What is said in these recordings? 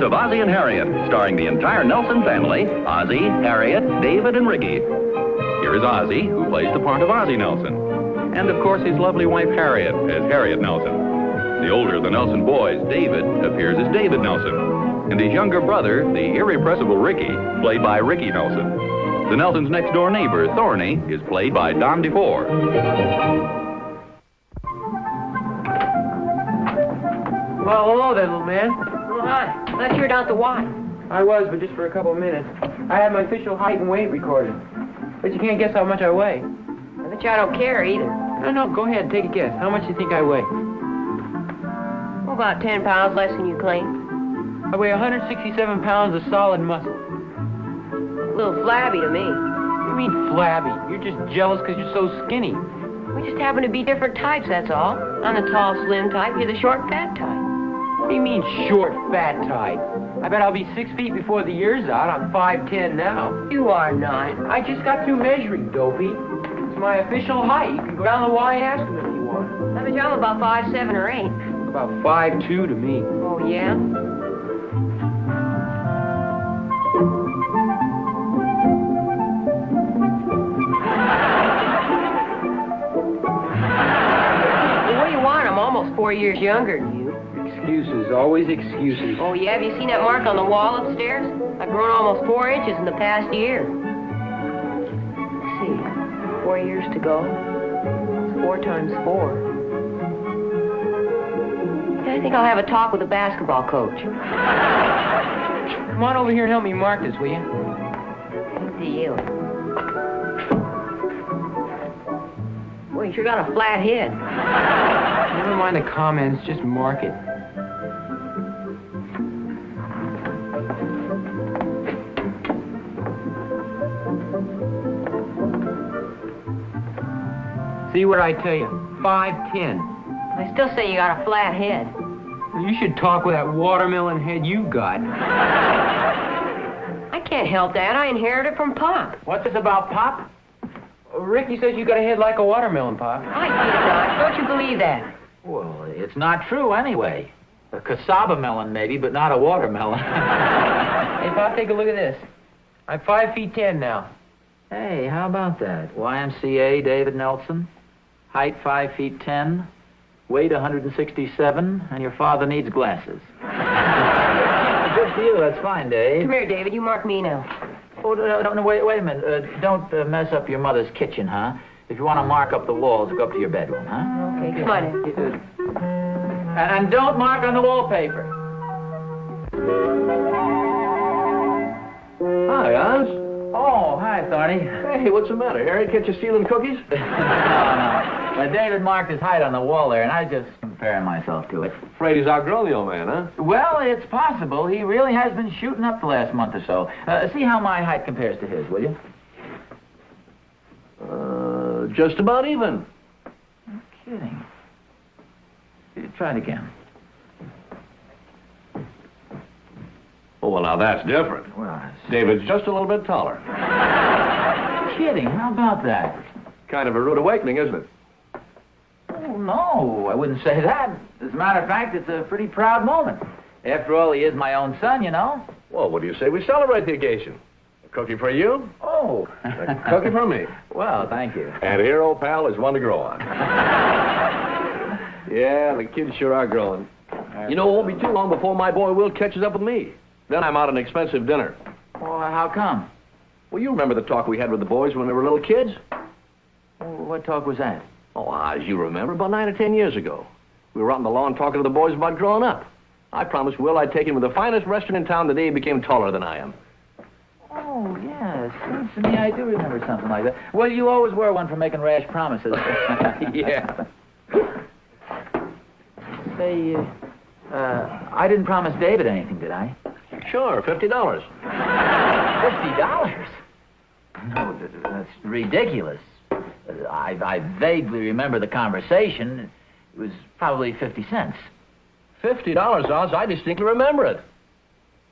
Adventures of Ozzie and Harriet, starring the entire Nelson family, Ozzie, Harriet, David, and Ricky. Here is Ozzie, who plays the part of Ozzie Nelson. And, of course, his lovely wife, Harriet, as Harriet Nelson. The older of the Nelson boys, David, appears as David Nelson. And his younger brother, the irrepressible Ricky, played by Ricky Nelson. The Nelsons' next-door neighbor, Thorny, is played by Don DeFore. Well, hello there, little man. Oh, hi. Thought you were down at the Y. I was, but just for a couple of minutes. I had my official height and weight recorded. But you can't guess how much I weigh. I bet you I don't care either. No, go ahead, take a guess. How much do you think I weigh? Well, about 10 pounds less than you claim. I weigh 167 pounds of solid muscle. A little flabby to me. You mean flabby? You're just jealous because you're so skinny. We just happen to be different types, that's all. I'm the tall, slim type. You're the short, fat type. What do you mean, short, fat type? I bet I'll be 6 feet before the year's out. I'm 5'10" now. You are not. I just got through measuring, dopey. It's my official height. You can go down the Y and ask them if you want. I bet you I'm about 5'7" or 8. Look about 5'2" to me. Oh, yeah? Well, what do you want? I'm almost 4 years younger than you. Excuses, always excuses. Oh, yeah? Have you seen that mark on the wall upstairs? I've grown almost 4 inches in the past year. Let's see. 4 years to go. It's 4 times 4. I think I'll have a talk with the basketball coach. Come on over here and help me mark this, will you? To you. Well, you sure got a flat head. Never mind the comments, just mark it. See what I tell you, 5'10". I still say you got a flat head. You should talk with that watermelon head you got. I can't help that. I inherited it from Pop. What's this about Pop? Ricky says you got a head like a watermelon, Pop. I did not. Don't you believe that? Well, it's not true anyway. A cassava melon, maybe, but not a watermelon. Hey, Pop, take a look at this. I'm 5'10" now. Hey, how about that? YMCA, David Nelson. Height 5'10", weight 167, and your father needs glasses. Good for you, that's fine, Dave. Come here, David. You mark me now. Oh, no, wait a minute. Don't mess up your mother's kitchen, huh? If you want to mark up the walls, go up to your bedroom, huh? Okay, come on. And don't mark on the wallpaper. Hi, Oz. Oh, hi, Thorny. Hey, what's the matter? Harriet catch you stealing cookies? No. David marked his height on the wall there, and I was just comparing myself to it. Afraid he's outgrown the old man, huh? Well, it's possible. He really has been shooting up the last month or so. See how my height compares to his, will you? Just about even. No kidding. Try it again. Oh, well, now that's different. Well, David's just a little bit taller. kidding. How about that? Kind of a rude awakening, isn't it? Oh, no, I wouldn't say that. As a matter of fact, it's a pretty proud moment. After all, he is my own son, you know. Well, what do you say we celebrate the occasion? A cookie for you, Oh. a cookie for me. Well, thank you. And here, old pal, is one to grow on. Yeah, the kids sure are growing. You know, it won't be too long before my boy Will catches up with me. Then I'm out on an expensive dinner. Well, how come? Well, you remember the talk we had with the boys when they were little kids? Well, what talk was that? Oh, Oz, you remember, about 9 or 10 years ago. We were out on the lawn talking to the boys about growing up. I promised Will I'd take him to the finest restaurant in town the day he became taller than I am. Oh, yes. Seems to me I do remember something like that. Well, you always were one for making rash promises. Yeah. Say, I didn't promise David anything, did I? Sure, $50. $50? No, that's ridiculous. I vaguely remember the conversation. It was probably 50 cents. $50, Oz. I distinctly remember it.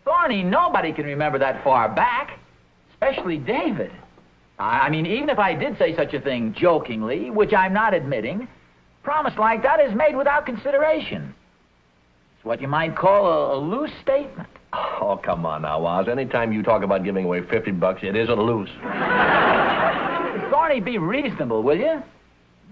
Thorny, nobody can remember that far back, especially David. I mean, even if I did say such a thing jokingly, which I'm not admitting, promise like that is made without consideration. It's what you might call a loose statement. Oh, come on now, Oz. Anytime you talk about giving away $50, it isn't loose. Thorny, be reasonable, will you?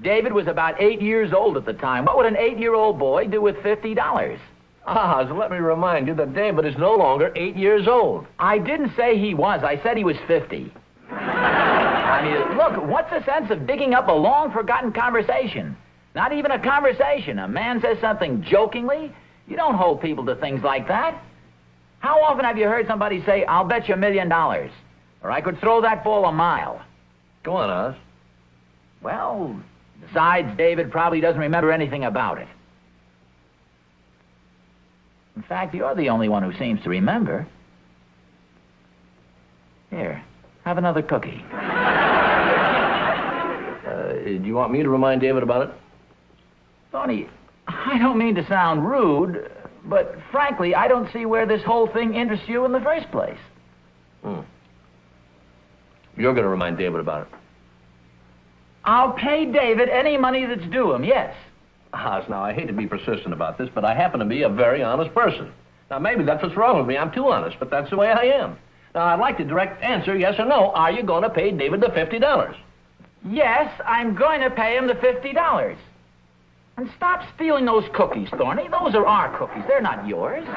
David was about 8 years old at the time. What would an 8-year-old boy do with $50? Oz, let me remind you that David is no longer 8 years old. I didn't say he was. I said he was 50. I mean, look, what's the sense of digging up a long-forgotten conversation? Not even a conversation. A man says something jokingly. You don't hold people to things like that. How often have you heard somebody say, I'll bet you $1 million, or I could throw that ball a mile? Go on, Oz. Well, besides, David probably doesn't remember anything about it. In fact, you're the only one who seems to remember. Here, have another cookie. Do you want me to remind David about it? Tony, I don't mean to sound rude, but frankly, I don't see where this whole thing interests you in the first place. You're going to remind David about it. I'll pay David any money that's due him, yes. Oz, now, I hate to be persistent about this, but I happen to be a very honest person. Now, maybe that's what's wrong with me. I'm too honest, but that's the way I am. Now, I'd like a direct answer, yes or no. Are you going to pay David the $50? Yes, I'm going to pay him the $50. And stop stealing those cookies, Thorny. Those are our cookies. They're not yours. Hey,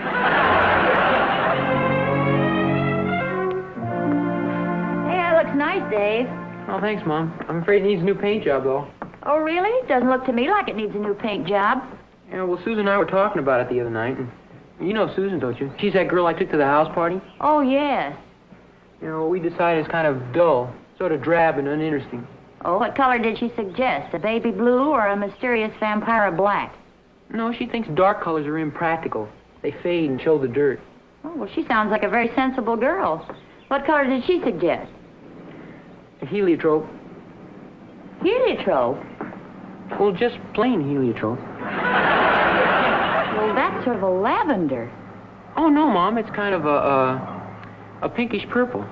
that looks nice, Dave. Oh, thanks, Mom. I'm afraid it needs a new paint job, though. Oh, really? Doesn't look to me like it needs a new paint job. Yeah, well, Susan and I were talking about it the other night, and you know Susan, don't you? She's that girl I took to the house party. Oh, yes. You know, we decided it's kind of dull, sort of drab and uninteresting. Oh, what color did she suggest? A baby blue or a mysterious vampire black? No, she thinks dark colors are impractical. They fade and show the dirt. Oh, well, she sounds like a very sensible girl. What color did she suggest? A heliotrope. Heliotrope? Well, just plain heliotrope. Well, that's sort of a lavender. Oh, no, Mom, it's kind of a pinkish purple.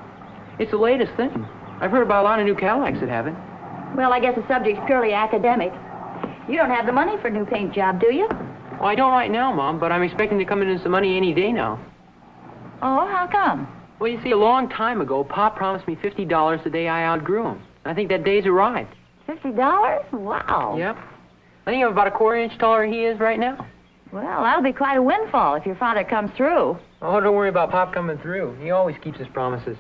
It's the latest thing. I've heard about a lot of new Cadillacs that have it. Well, I guess the subject's purely academic. You don't have the money for a new paint job, do you? Well, I don't right now, Mom, but I'm expecting to come in some money any day now. Oh, how come? Well, you see, a long time ago, Pop promised me $50 the day I outgrew him. I think that day's arrived. $50? Wow. Yep. I think I'm about a quarter-inch taller than he is right now. Well, that'll be quite a windfall if your father comes through. Oh, don't worry about Pop coming through. He always keeps his promises.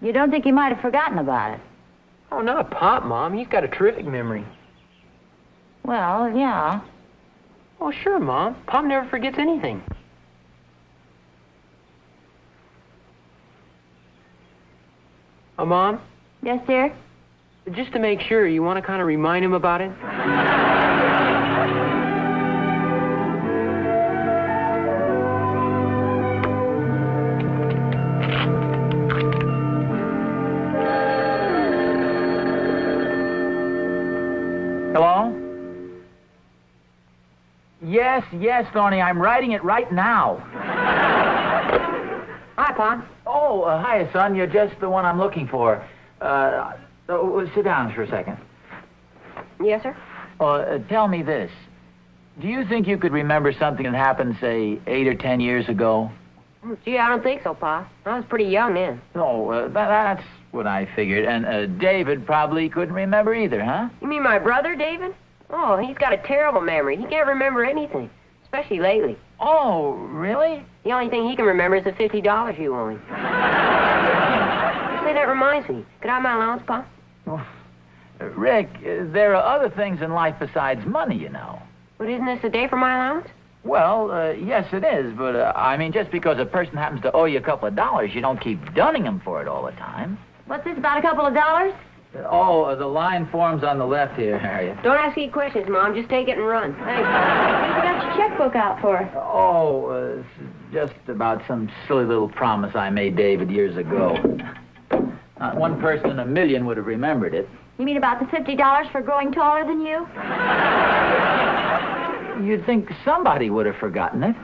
You don't think he might have forgotten about it? Oh, not Pop, Mom. He's got a terrific memory. Well, yeah. Oh, sure, Mom. Pop never forgets anything. Oh, Mom? Yes, dear? Just to make sure, you want to kind of remind him about it? Hello? Yes, Thorny, I'm writing it right now. Hi, Pop. Oh, hi, son. You're just the one I'm looking for. Sit down for a second. Yes, sir? Tell me this. Do you think you could remember something that happened, say, 8 or 10 years ago? Gee, I don't think so, Pa. I was pretty young then. Oh, that's what I figured. And David probably couldn't remember either, huh? You mean my brother, David? Oh, he's got a terrible memory. He can't remember anything, especially lately. Oh, really? The only thing he can remember is the $50 you owe him. Say, that reminds me. Could I have my allowance, Pa? Oh, Rick, there are other things in life besides money, you know. But isn't this the day for my allowance? Well, yes, it is, but, I mean, just because a person happens to owe you a couple of dollars, you don't keep dunning them for it all the time. What's this, about a couple of dollars? The line forms on the left here, Harriet. Don't ask any questions, Mom. Just take it and run. Thanks, Pa. What you got your checkbook out for? It's just about some silly little promise I made David years ago. Not one person in a million would have remembered it. You mean about the $50 for growing taller than you? You'd think somebody would have forgotten it.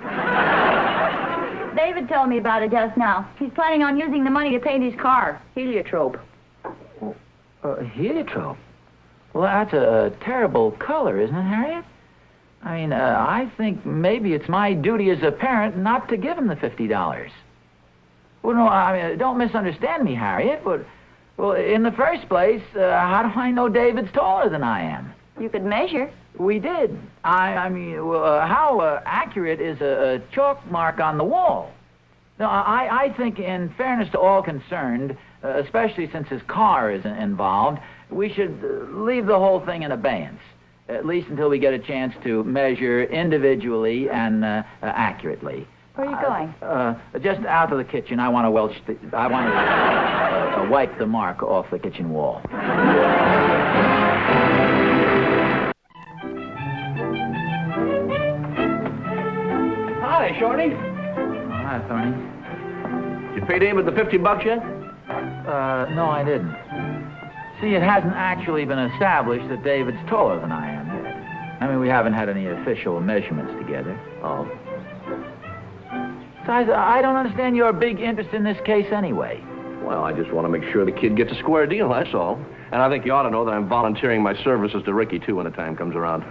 David told me about it just now. He's planning on using the money to paint his car. Heliotrope. Heliotrope? Well, that's a terrible color, isn't it, Harriet? I mean, I think maybe it's my duty as a parent not to give him the $50. Well, no, I mean, don't misunderstand me, Harriet, but, well, in the first place, how do I know David's taller than I am? You could measure. We did. I mean, well, how accurate is a chalk mark on the wall? No, I think, in fairness to all concerned, especially since his car is involved, we should leave the whole thing in abeyance, at least until we get a chance to measure individually and accurately. Where are you going? Just out of the kitchen. I want to wipe the mark off the kitchen wall. Hi, Shorty. Hi, Thorny. Did you pay David the $50 yet? No, I didn't. See, it hasn't actually been established that David's taller than I am yet. I mean, we haven't had any official measurements together. Oh. Besides, I don't understand your big interest in this case anyway. Well, I just want to make sure the kid gets a square deal, that's all. And I think you ought to know that I'm volunteering my services to Ricky, too, when the time comes around.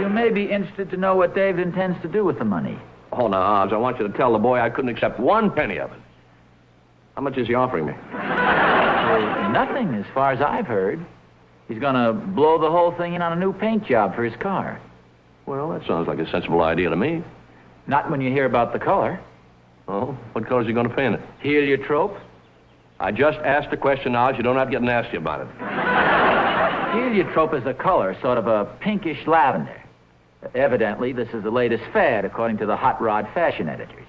You may be interested to know what David intends to do with the money. Oh, now, Oz, I want you to tell the boy I couldn't accept 1 penny of it. How much is he offering me? Nothing, as far as I've heard. He's going to blow the whole thing in on a new paint job for his car. Well, that sounds like a sensible idea to me. Not when you hear about the color. Oh, what color's he going to paint it? Heliotrope. I just asked a question, Oz. You don't have to get nasty about it. Heliotrope is a color, sort of a pinkish lavender. Evidently, this is the latest fad, according to the hot rod fashion editors.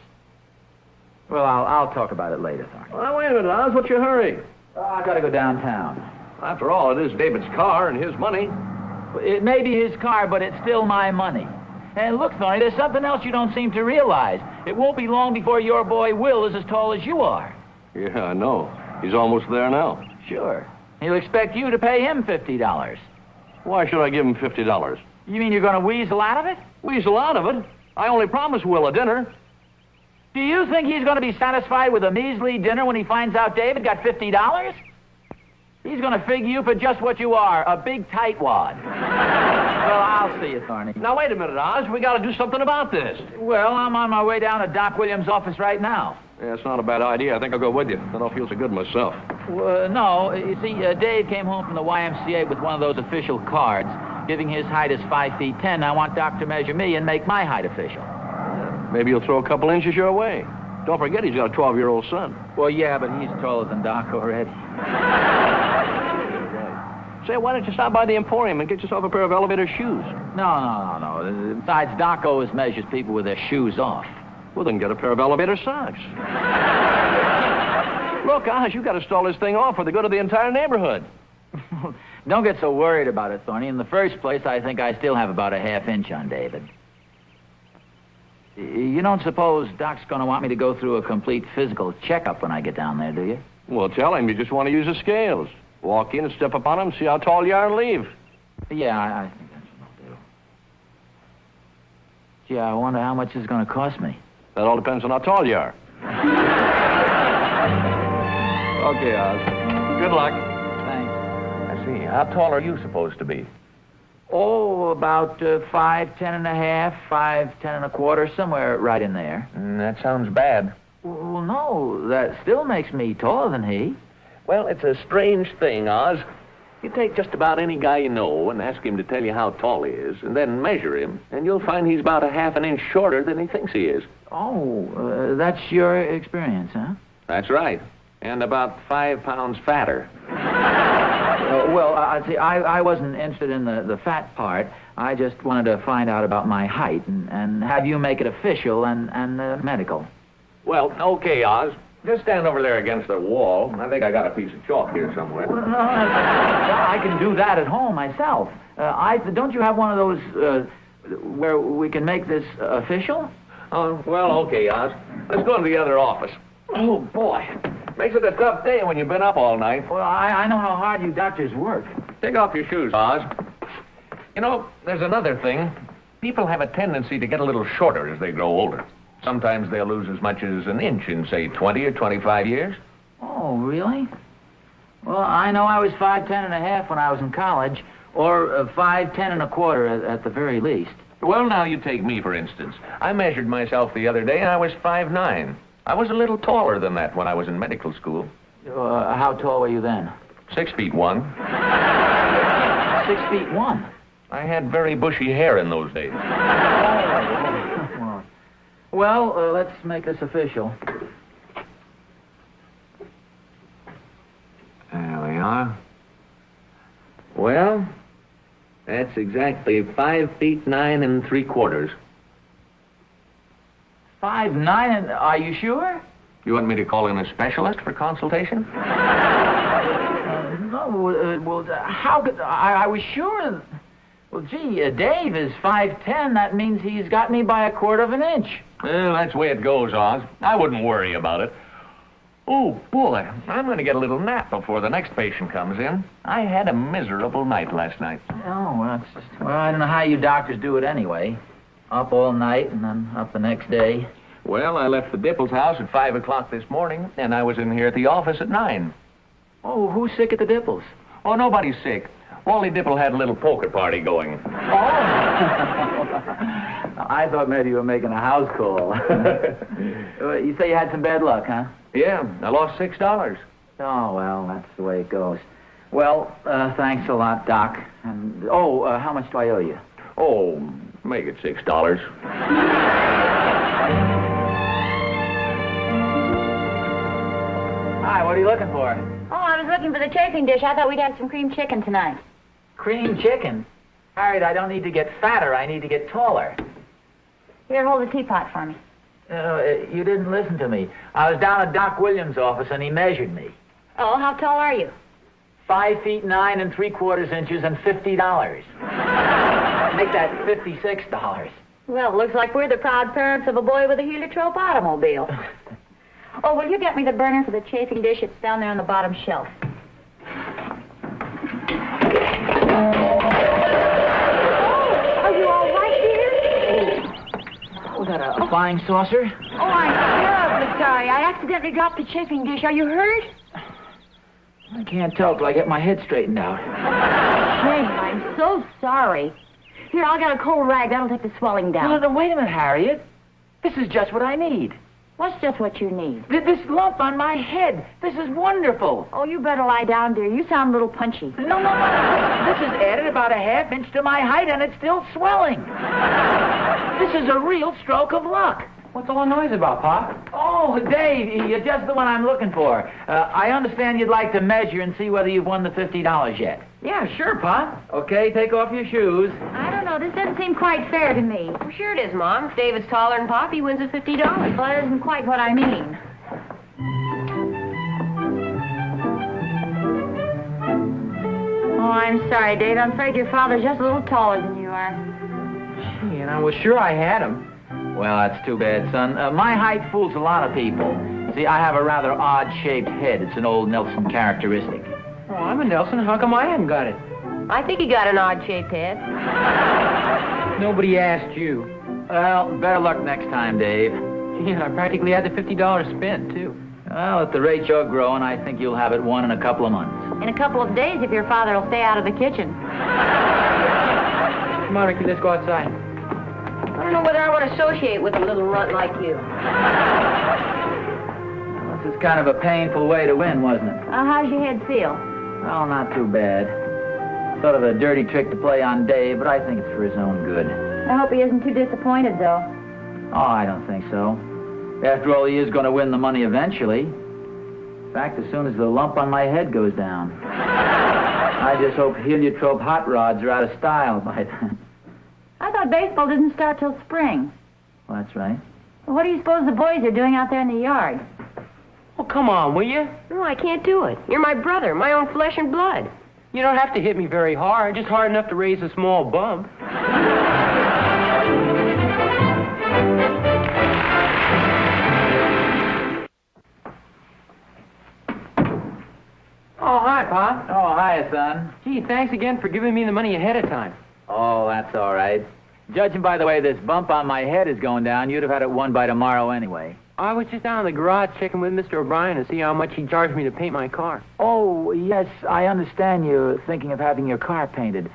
Well, I'll talk about it later, Thorny. Well, wait a minute, Oz. What's your hurry? I've got to go downtown. After all, it is David's car and his money. It may be his car, but it's still my money. And look, Thorny, there's something else you don't seem to realize. It won't be long before your boy Will is as tall as you are. Yeah, I know. He's almost there now. Sure. He'll expect you to pay him $50. Why should I give him $50? You mean you're going to weasel out of it? Weasel out of it? I only promised Will a dinner. Do you think he's going to be satisfied with a measly dinner when he finds out David got $50? He's going to figure you for just what you are, a big tightwad. Well, I'll see you, Thorny. Now, wait a minute, Oz. We got to do something about this. Well, I'm on my way down to Doc Williams' office right now. Yeah, it's not a bad idea. I think I'll go with you. I don't feel so good myself. No, you see, Dave came home from the YMCA with one of those official cards, giving his height as 5'10". I want Doc to measure me and make my height official. Maybe he'll throw a couple inches your way. Don't forget he's got a 12-year-old son. Well, yeah, but he's taller than Doc already. Say, why don't you stop by the Emporium and get yourself a pair of elevator shoes? No. Besides, Doc always measures people with their shoes off. Well, then get a pair of elevator socks. Look, Oz, you got to stall this thing off for the good of the entire neighborhood. Don't get so worried about it, Thorny. In the first place, I think I still have about a half inch on David. You don't suppose Doc's going to want me to go through a complete physical checkup when I get down there, do you? Well, tell him you just want to use the scales. Walk in and step up on them, see how tall you are, and leave. Yeah, I think that's what I'll do. Gee, I wonder how much it's going to cost me. That all depends on how tall you are. Okay, Oz. Good luck. Thanks. I see. How tall are you supposed to be? Oh, about 5'10" and a half, 5'10" and a quarter, somewhere right in there. That sounds bad. Well, no, that still makes me taller than he. Well, it's a strange thing, Oz. You take just about any guy you know and ask him to tell you how tall he is, and then measure him, and you'll find he's about a half an inch shorter than he thinks he is. Oh, that's your experience, huh? That's right. And about 5 pounds fatter. Well, see, I wasn't interested in the fat part. I just wanted to find out about my height and have you make it official and medical. Well, okay, Oz. Just stand over there against the wall. I think I got a piece of chalk here somewhere. Well, no, I can do that at home myself. Don't you have one of those where we can make this official? Oh, well, okay, Oz. Let's go into the other office. Oh, boy. Makes it a tough day when you've been up all night. Well, I know how hard you doctors work. Take off your shoes, Oz. You know, there's another thing. People have a tendency to get a little shorter as they grow older. Sometimes they'll lose as much as an inch in, say, 20 or 25 years. Oh, really? Well, I know I was 5'10" and a half when I was in college, or 5'10" and a quarter at the very least. Well, now you take me, for instance. I measured myself the other day, and I was 5'9". I was a little taller than that when I was in medical school. How tall were you then? 6'1". 6'1". I had very bushy hair in those days. Well, let's make this official. There we are. Well, that's exactly 5 feet 9 3/4. 5'9", and are you sure? You want me to call in a specialist for consultation? No, well, how could... I was sure... Well, gee, Dave is 5'10". That means he's got me by 1/4 inch. Well, that's the way it goes, Oz. I wouldn't worry about it. Oh, boy, I'm going to get a little nap before the next patient comes in. I had a miserable night last night. Oh, well, it's just... Well, I don't know how you doctors do it anyway. Up all night and then up the next day. Well, I left the Dipples' house at 5 o'clock this morning, and I was in here at the office at 9. Oh, who's sick at the Dipples? Oh, nobody's sick. Wally Dipple had a little poker party going. Oh! I thought maybe you were making a house call. You say you had some bad luck, huh? Yeah, I lost $6. Oh, well, that's the way it goes. Well, thanks a lot, Doc. And, how much do I owe you? Oh, make it $6. Hi, what are you looking for? Oh, I was looking for the chafing dish. I thought we'd have some cream chicken tonight. Cream chicken? Harriet, I don't need to get fatter. I need to get taller. Here, hold the teapot for me. You didn't listen to me. I was down at Doc Williams' office, and he measured me. Oh, how tall are you? 5 feet 9 3/4 inches and $50. Make that $56. Well, it looks like we're the proud parents of a boy with a heliotrope automobile. Oh, will you get me the burner for the chafing dish? It's down there on the bottom shelf. Are you all right, dear? Was that a flying saucer? Oh, I'm terribly sorry. I accidentally dropped the chafing dish. Are you hurt? I can't tell till I get my head straightened out. Shame. I'm so sorry. Here, I'll get a cold rag. That'll take the swelling down. No, wait a minute, Harriet. This is just what I need. What's just what you need? This lump on my head. This is wonderful. Oh, you better lie down, dear. You sound a little punchy. No. This has added about a ½ inch to my height, and it's still swelling. This is a real stroke of luck. What's all the noise about, Pop? Oh, Dave, you're just the one I'm looking for. I understand you'd like to measure and see whether you've won the $50 yet. Yeah, sure, Pop. Okay, take off your shoes. I don't know. This doesn't seem quite fair to me. Well, sure it is, Mom. If David's taller than Pop, he wins the $50. Well, that isn't quite what I mean. Oh, I'm sorry, Dave. I'm afraid your father's just a little taller than you are. Gee, and I was sure I had him. Well, that's too bad, son. My height fools a lot of people. See, I have a rather odd-shaped head. It's an old Nelson characteristic. Oh, I'm a Nelson. How come I haven't got it? I think he got an odd-shaped head. Nobody asked you. Well, better luck next time, Dave. Yeah, I practically had the $50 spent, too. Well, at the rate you're growing, I think you'll have it won in a couple of months. In a couple of days, if your father will stay out of the kitchen. Come on, Ricky, let's go outside. I don't know whether I want to associate with a little runt like you. This is kind of a painful way to win, wasn't it? How's your head feel? Well, not too bad. Sort of a dirty trick to play on Dave, but I think it's for his own good. I hope he isn't too disappointed, though. Oh, I don't think so. After all, he is going to win the money eventually. In fact, as soon as the lump on my head goes down. I just hope heliotrope hot rods are out of style by then. I thought baseball didn't start till spring. Well, that's right. Well, what do you suppose the boys are doing out there in the yard? Well, come on, will you? No, I can't do it. You're my brother, my own flesh and blood. You don't have to hit me very hard, just hard enough to raise a small bump. Oh, hi, Pop. Oh, hiya, son. Gee, thanks again for giving me the money ahead of time. Oh, that's all right. Judging by the way this bump on my head is going down, you'd have had it won by tomorrow anyway. I was just down in the garage checking with Mr. O'Brien to see how much he charged me to paint my car. Oh, yes, I understand you're thinking of having your car painted.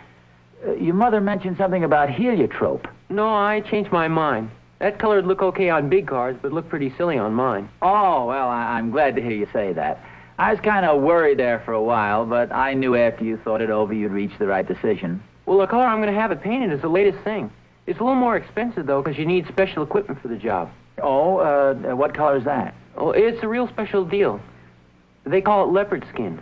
Your mother mentioned something about heliotrope. No, I changed my mind. That color would look okay on big cars, but look pretty silly on mine. Oh, well, I'm glad to hear you say that. I was kind of worried there for a while, but I knew after you thought it over you'd reach the right decision. Well, the color I'm going to have it painted is the latest thing. It's a little more expensive, though, because you need special equipment for the job. Oh, what color is that? Oh, it's a real special deal. They call it leopard skin.